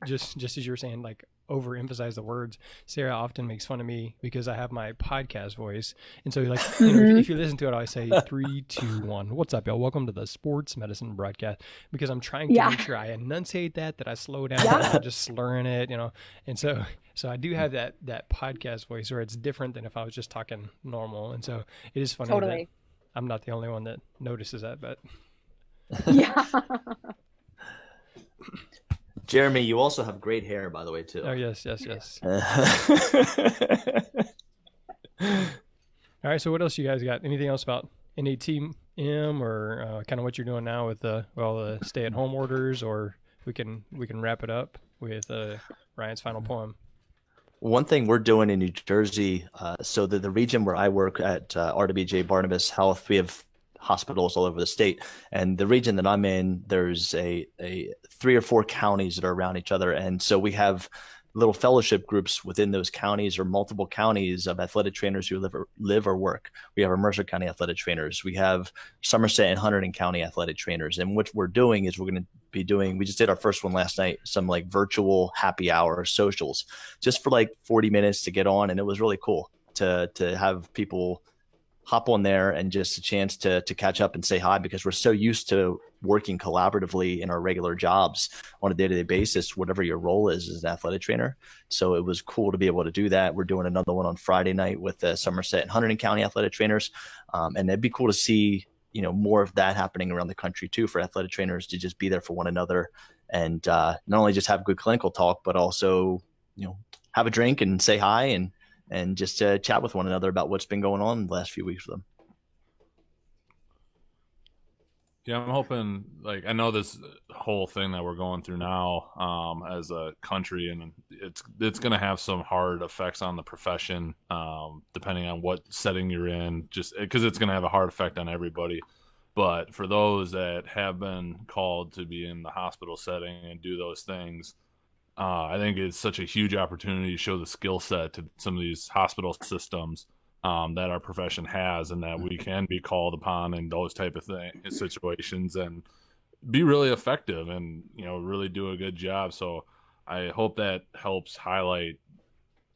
just as you were saying, like overemphasize the words. Sarah often makes fun of me because I have my podcast voice. And so like, you know, if you listen to it, I say 3, 2, 1. What's up, y'all? Welcome to the Sports Medicine Broadcast, because I'm trying to make sure I enunciate that I slow down, that I'm not just slurring it, you know? And so I do have that podcast voice where it's different than if I was just talking normal. And so it is funny that I'm not the only one that notices that, but yeah. Jeremy, you also have great hair, by the way, too. Oh, yes. All right, so what else you guys got? Anything else about NATM or kind of what you're doing now with the stay-at-home orders, or we can wrap it up with Ryan's final poem? One thing we're doing in New Jersey, so the region where I work at RWJ Barnabas Health, we have hospitals all over the state, and the region that I'm in, there's a 3 or 4 counties that are around each other, and so we have little fellowship groups within those counties or multiple counties of athletic trainers who live or work. We have our Mercer County athletic trainers. We have Somerset and Hunterdon County athletic trainers. And what we're doing is we're going to be doing, we just did our first one last night, some like virtual happy hour socials just for like 40 minutes to get on. And it was really cool to have people hop on there and just a chance to catch up and say hi, because we're so used to working collaboratively in our regular jobs on a day-to-day basis, whatever your role is as an athletic trainer. So it was cool to be able to do that. We're doing another one on Friday night with the Somerset and Hunterdon County athletic trainers. And it'd be cool to see, you know, more of that happening around the country too, for athletic trainers to just be there for one another and not only just have good clinical talk, but also, you know, have a drink and say hi and just chat with one another about what's been going on the last few weeks for them. Yeah, I'm hoping, like, I know this whole thing that we're going through now as a country, and it's going to have some hard effects on the profession, depending on what setting you're in, just because it's going to have a hard effect on everybody. But for those that have been called to be in the hospital setting and do those things, I think it's such a huge opportunity to show the skill set to some of these hospital systems that our profession has, and that we can be called upon in those type of situations and be really effective and, you know, really do a good job. So I hope that helps highlight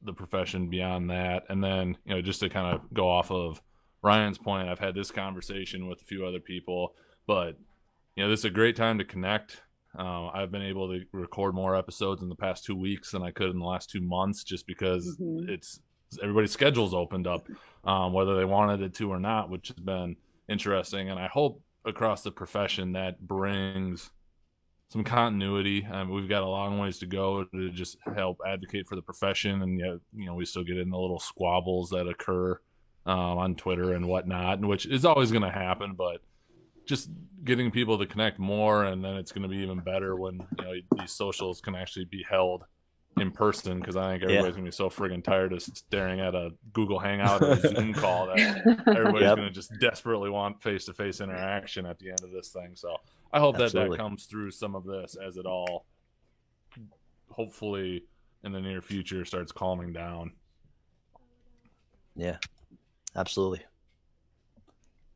the profession beyond that. And then, you know, just to kind of go off of Ryan's point, I've had this conversation with a few other people, but, you know, this is a great time to connect. I've been able to record more episodes in the past 2 weeks than I could in the last 2 months, just because it's everybody's schedules opened up, whether they wanted it to or not, which has been interesting. And I hope across the profession that brings some continuity. We've got a long ways to go to just help advocate for the profession, and yet, you know, we still get in the little squabbles that occur on Twitter and whatnot, which is always going to happen, but just getting people to connect more, and then it's going to be even better when, you know, these socials can actually be held in person, because I think everybody's going to be so friggin' tired of staring at a Google Hangout or a Zoom call that everybody's going to just desperately want face-to-face interaction at the end of this thing. So I hope that comes through some of this as it all, hopefully in the near future, starts calming down. Yeah, absolutely.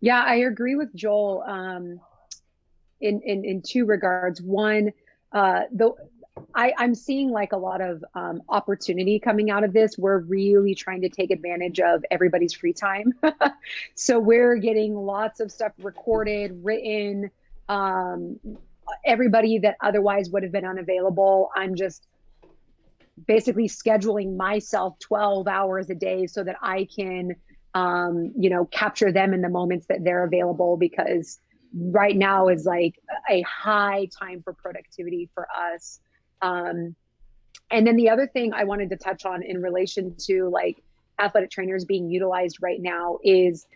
Yeah, I agree with Joel in 2 regards. One, I'm seeing like a lot of opportunity coming out of this. We're really trying to take advantage of everybody's free time. So we're getting lots of stuff recorded, written, everybody that otherwise would have been unavailable. I'm just basically scheduling myself 12 hours a day so that I can you know, capture them in the moments that they're available, because right now is like a high time for productivity for us. And then the other thing I wanted to touch on in relation to like athletic trainers being utilized right now is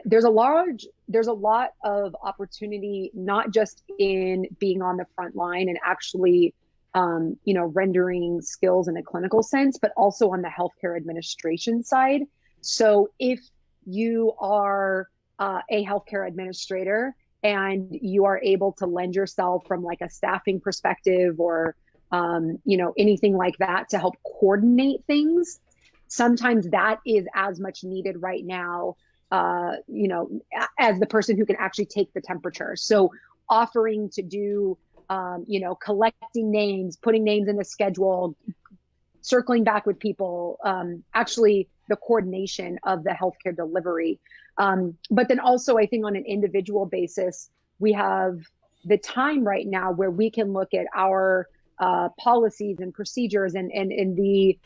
there's a lot of opportunity, not just in being on the front line and actually, rendering skills in a clinical sense, but also on the healthcare administration side. So if you are a healthcare administrator and you are able to lend yourself from like a staffing perspective or anything like that to help coordinate things, sometimes that is as much needed right now, as the person who can actually take the temperature. So offering to do, collecting names, putting names in the schedule, circling back with people, actually the coordination of the healthcare delivery. But then also, I think on an individual basis, we have the time right now where we can look at our policies and procedures and the,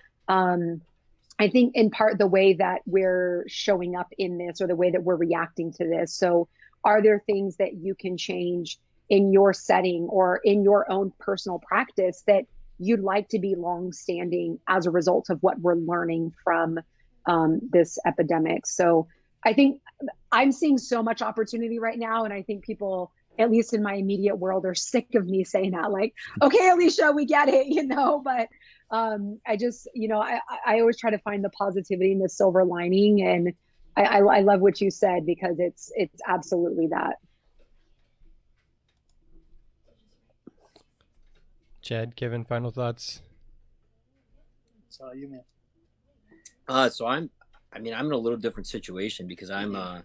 I think in part the way that we're showing up in this or the way that we're reacting to this. So are there things that you can change in your setting or in your own personal practice that you'd like to be longstanding as a result of what we're learning from this epidemic? So I think I'm seeing so much opportunity right now. And I think people, at least in my immediate world, are sick of me saying that, like, okay, Alicia, we get it, but I just, I always try to find the positivity and the silver lining. And I love what you said, because it's absolutely that. Chad, Kevin, final thoughts? So you, man. So I'm in a little different situation because I'm at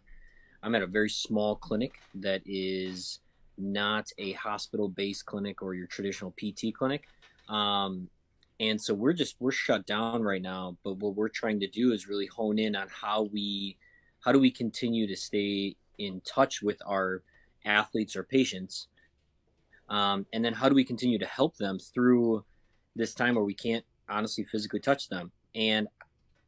a very small clinic that is not a hospital-based clinic or your traditional PT clinic. And so we're shut down right now, but what we're trying to do is really hone in on how do we continue to stay in touch with our athletes or patients. And then how do we continue to help them through this time where we can't honestly physically touch them? And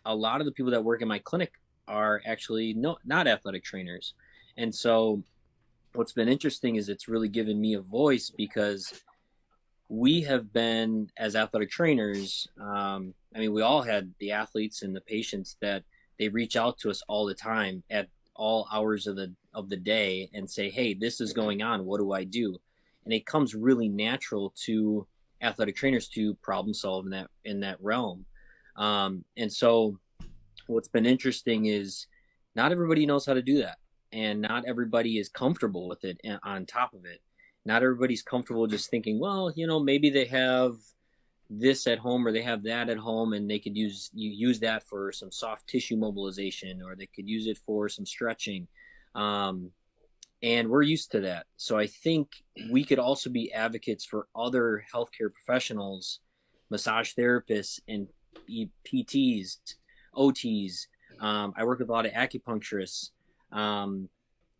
a lot of the people that work in my clinic are actually not athletic trainers. And so what's been interesting is it's really given me a voice, because we have been, as athletic trainers, we all had the athletes and the patients that they reach out to us all the time at all hours of the day and say, hey, this is going on. What do I do? And it comes really natural to athletic trainers to problem solve in that realm. And so what's been interesting is not everybody knows how to do that. And not everybody is comfortable with it on top of it. Not everybody's comfortable just thinking, well, maybe they have this at home or they have that at home and they could use that for some soft tissue mobilization, or they could use it for some stretching. And we're used to that. So I think we could also be advocates for other healthcare professionals, massage therapists and PTs, OTs. I work with a lot of acupuncturists,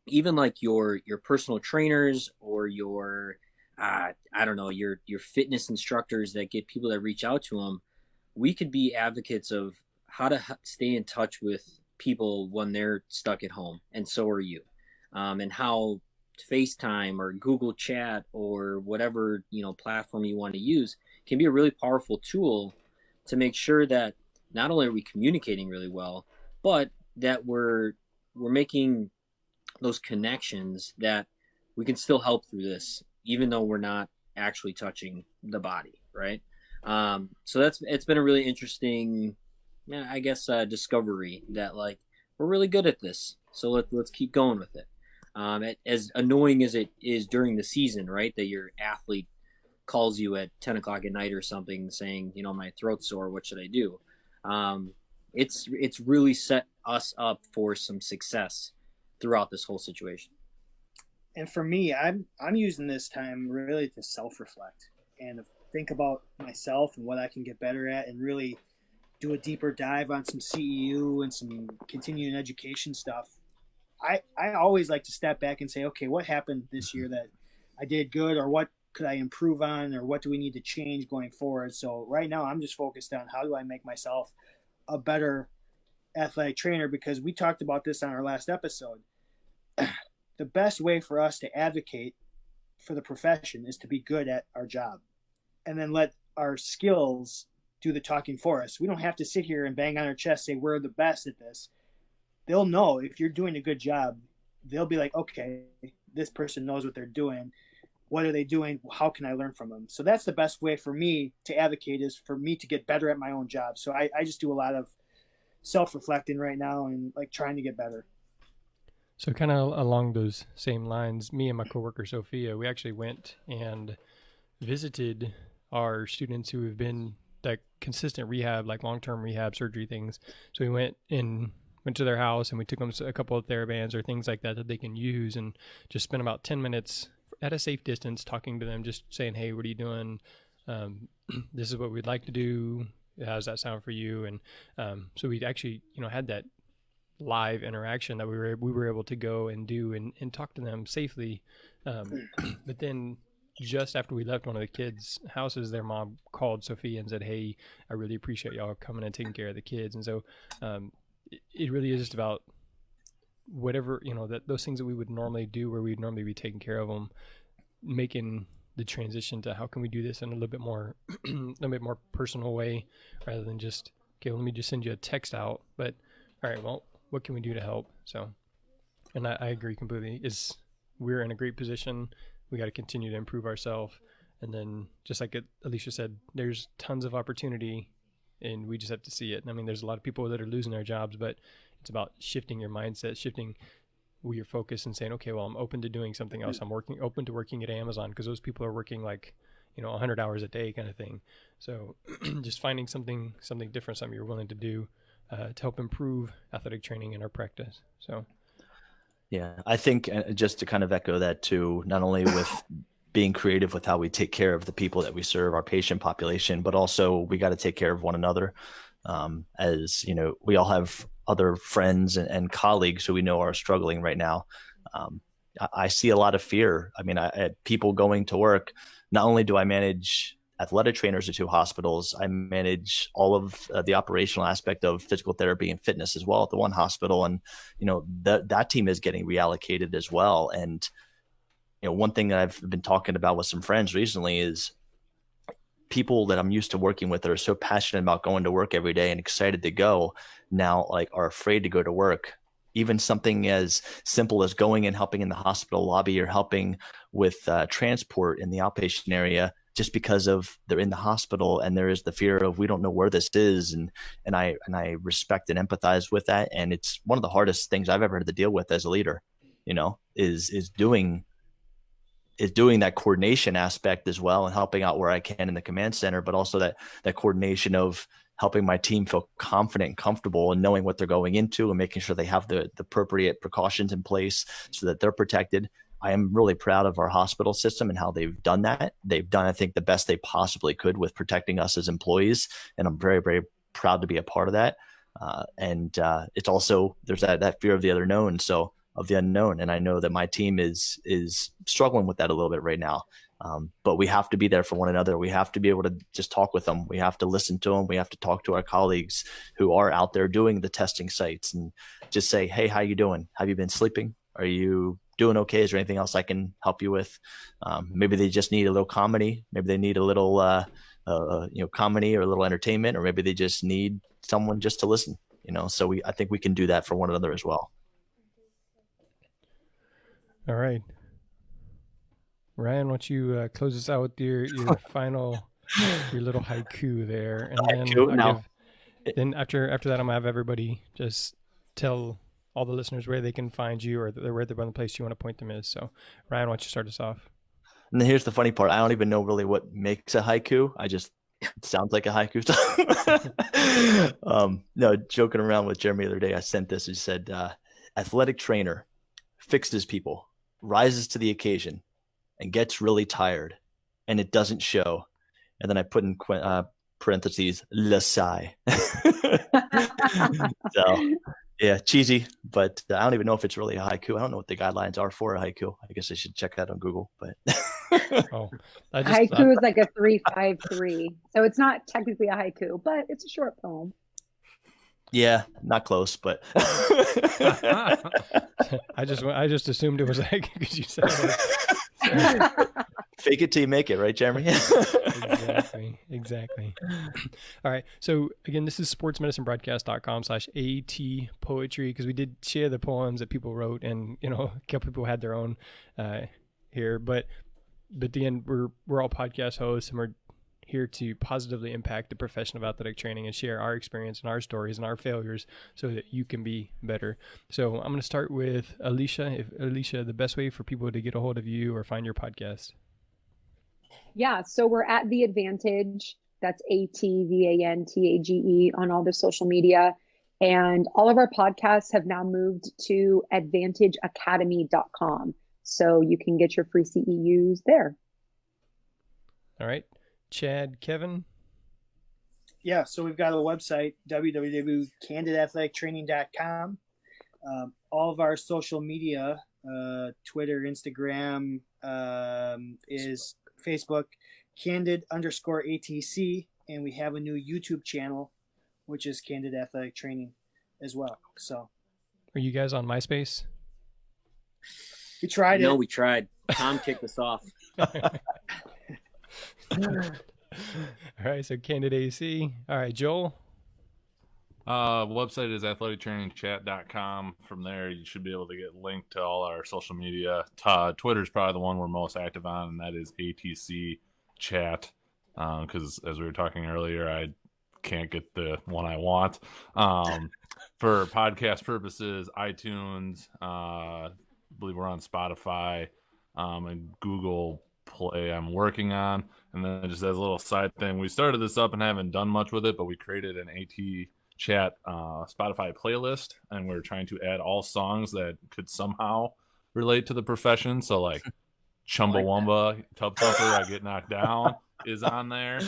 even like your personal trainers or your your fitness instructors that get people that reach out to them. We could be advocates of how to stay in touch with people when they're stuck at home, and so are you. And how FaceTime or Google Chat or whatever platform you want to use can be a really powerful tool to make sure that not only are we communicating really well, but that we're making those connections that we can still help through this, even though we're not actually touching the body, right? So it's been a really interesting, discovery that like we're really good at this. So let's keep going with it. As annoying as it is during the season, right? That your athlete calls you at 10 o'clock at night or something saying, my throat's sore, what should I do? It's really set us up for some success throughout this whole situation. And for me, I'm using this time really to self-reflect and think about myself and what I can get better at, and really do a deeper dive on some CEU and some continuing education stuff. I always like to step back and say, okay, what happened this year that I did good, or what could I improve on, or what do we need to change going forward? So right now I'm just focused on how do I make myself a better athletic trainer, because we talked about this on our last episode. The best way for us to advocate for the profession is to be good at our job, and then let our skills do the talking for us. We don't have to sit here and bang on our chest, say we're the best at this. They'll know if you're doing a good job. They'll be like, okay, this person knows what they're doing. What are they doing? How can I learn from them? So that's the best way for me to advocate, is for me to get better at my own job. So I just do a lot of self-reflecting right now and like trying to get better. So kind of along those same lines, me and my coworker Sophia, we actually went and visited our students who have been like consistent rehab, like long-term rehab surgery things. So we went to their house and we took them a couple of TheraBands or things like that they can use, and just spent about 10 minutes at a safe distance talking to them, just saying, hey, what are you doing? This is what we'd like to do. How does that sound for you? And so we actually, had that live interaction that we were able to go and do and talk to them safely. But then just after we left one of the kids' houses, their mom called Sophia and said, hey, I really appreciate y'all coming and taking care of the kids. And so it really is just about whatever, those things that we would normally do where we'd normally be taking care of them, making the transition to how can we do this in a little bit more personal way, rather than just, okay, well, let me just send you a text out. But all right, well, what can we do to help? So, and I agree completely. We're in a great position. We got to continue to improve ourselves. And then just like Alicia said, there's tons of opportunity and we just have to see it. And I mean, there's a lot of people that are losing their jobs, but it's about shifting your mindset, shifting your focus and saying, okay, well, I'm open to doing something else. I'm open to working at Amazon, because those people are working like, 100 hours a day kind of thing. So just finding something different, something you're willing to do to help improve athletic training in our practice. So. Yeah, I think just to kind of echo that too, not only with being creative with how we take care of the people that we serve, our patient population, but also we got to take care of one another. As we all have other friends and colleagues who we know are struggling right now. I see a lot of fear. I mean, at people going to work. Not only do I manage athletic trainers at 2 hospitals, I manage all of the operational aspect of physical therapy and fitness as well at the one hospital. And, that team is getting reallocated as well. And, one thing that I've been talking about with some friends recently is people that I'm used to working with that are so passionate about going to work every day and excited to go now, like, are afraid to go to work. Even something as simple as going and helping in the hospital lobby or helping with transport in the outpatient area, just because of they're in the hospital and there is the fear of, we don't know where this is. And I respect and empathize with that. And it's one of the hardest things I've ever had to deal with as a leader, is doing that coordination aspect as well, and helping out where I can in the command center, but also that coordination of helping my team feel confident and comfortable and knowing what they're going into and making sure they have the appropriate precautions in place so that they're protected. I am really proud of our hospital system and how they've done that. They've done, I think, the best they possibly could with protecting us as employees. And I'm very, very proud to be a part of that. And it's also, there's that fear of the unknown. Of the unknown. And I know that my team is struggling with that a little bit right now. But we have to be there for one another. We have to be able to just talk with them. We have to listen to them. We have to talk to our colleagues who are out there doing the testing sites and just say, hey, how you doing? Have you been sleeping? Are you doing okay? Is there anything else I can help you with? Maybe they just need a little comedy. Maybe they need a little, comedy or a little entertainment, or maybe they just need someone just to listen, so I think we can do that for one another as well. All right. Ryan, why don't you close us out with your final, your little haiku there. And then after that, I'm going to have everybody just tell all the listeners where they can find you, or where the place you want to point them is. So Ryan, why don't you start us off? And then here's the funny part. I don't even know really what makes a haiku. It sounds like a haiku. No, joking around with Jeremy the other day, I sent this. He said, athletic trainer fixes people, rises to the occasion, and gets really tired, and it doesn't show. And then I put in parentheses, le sigh. So, yeah, cheesy, but I don't even know if it's really a haiku. I don't know what the guidelines are for a haiku. I guess I should check that on Google. But haiku is like a 3-5-3, so it's not technically a haiku, but it's a short poem. Yeah, not close, but I just assumed it was like, because you said it. Fake it till you make it, right, Jeremy? Exactly. All right. So again, this is sportsmedicinebroadcast.com/AT poetry, because we did share the poems that people wrote, and a couple people had their own here. But at the end, we're all podcast hosts, and we're here to positively impact the profession of athletic training and share our experience and our stories and our failures so that you can be better. So I'm going to start with Alicia. Alicia, the best way for people to get a hold of you or find your podcast. Yeah, so we're at The Advantage. That's ATVANTAGE on all the social media. And all of our podcasts have now moved to advantageacademy.com. So you can get your free CEUs there. All right. Chad, Kevin? Yeah, so we've got a website, www.candidathletictraining.com. All of our social media, Twitter, Instagram, is Facebook, Candid_ATC, and we have a new YouTube channel, which is Candid Athletic Training as well. So, are you guys on MySpace? We tried it. No, we tried. Tom kicked us off. All right, so Candid AC. All right, Joel? Website is athletictrainingchat.com. From there, you should be able to get linked to all our social media. Twitter's probably the one we're most active on, and that is ATC Chat. Because as we were talking earlier, I can't get the one I want. For podcast purposes, iTunes, I believe we're on Spotify, and Google Play I'm working on. And then just as a little side thing, we started this up and haven't done much with it, but we created an AT Chat Spotify playlist, and we're trying to add all songs that could somehow relate to the profession. So like Chumbawamba, Tub Thumper, I Get Knocked Down is on there.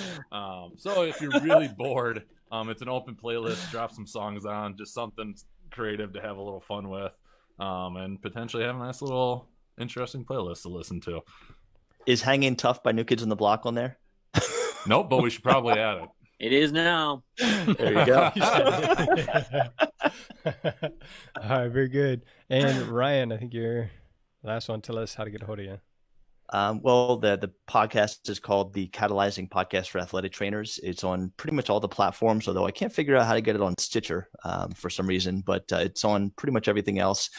So if you're really bored, it's an open playlist. Drop some songs on, just something creative to have a little fun with, and potentially have a nice little interesting playlist to listen to. Is Hanging Tough by New Kids on the Block on there? Nope, but we should probably add it. It is now. There you go. All right, very good. And Ryan, I think you're the last one. Tell us how to get a hold of you. Well, the podcast is called the Catalyzing Podcast for Athletic Trainers. It's on pretty much all the platforms, although I can't figure out how to get it on Stitcher for some reason, but it's on pretty much everything else.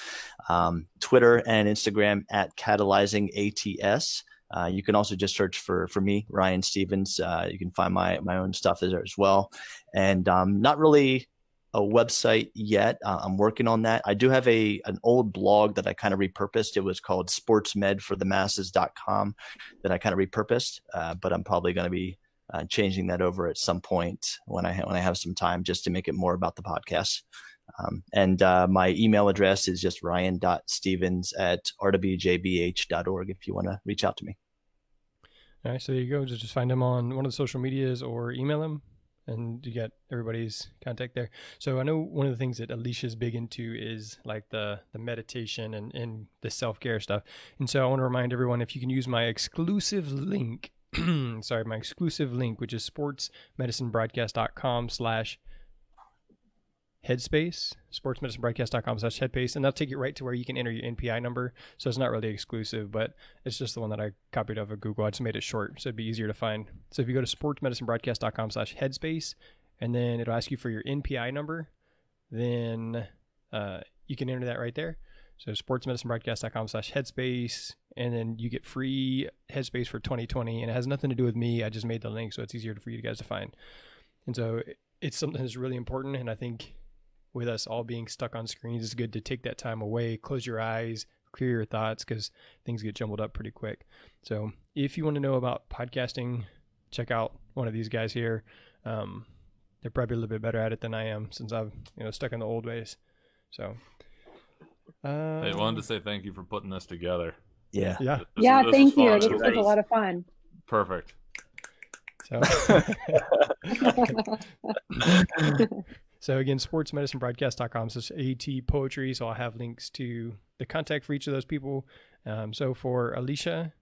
Twitter and Instagram at Catalyzing ATS. You can also just search for me, Ryan Stevens. You can find my own stuff there as well. And not really a website yet. I'm working on that. I do have an old blog that I kind of repurposed. It was called sportsmedforthemasses.com that I kind of repurposed, but I'm probably going to be changing that over at some point when I have some time, just to make it more about the podcast. And my email address is just ryan.stevens@rwjbh.org if you want to reach out to me. All right, so there you go. Just find him on one of the social medias or email him, and you get everybody's contact there. So I know one of the things that Alicia's big into is like the meditation and the self-care stuff. And so I want to remind everyone, if you can use my exclusive link, which is sportsmedicinebroadcast.com/headspace, sportsmedicinebroadcast.com/headspace, and that'll take you right to where you can enter your NPI number. So it's not really exclusive, but it's just the one that I copied off of Google. I just made it short, so it'd be easier to find. So if you go to sportsmedicinebroadcast.com/headspace, and then it'll ask you for your NPI number, then you can enter that right there. So sportsmedicinebroadcast.com/headspace, and then you get free Headspace for 2020, and it has nothing to do with me. I just made the link so it's easier for you guys to find. And so it's something that's really important, and I think with us all being stuck on screens, it's good to take that time away, close your eyes, clear your thoughts, because things get jumbled up pretty quick. So if you want to know about podcasting, check out one of these guys here. They're probably a little bit better at it than I am, since I've stuck in the old ways. So I wanted to say thank you for putting this together. Yeah. Yeah. This Thank you. was This was a lot of fun. Perfect. So, so again, sportsmedicinebroadcast.com/AT poetry. So I'll have links to the contact for each of those people. So for Alicia,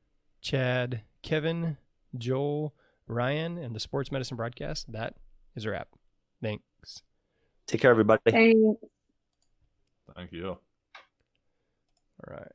Chad, Kevin, Joel, Ryan, and the Sports Medicine Broadcast, that is a wrap. Thanks. Take care, everybody. Thanks. Thank you. All right.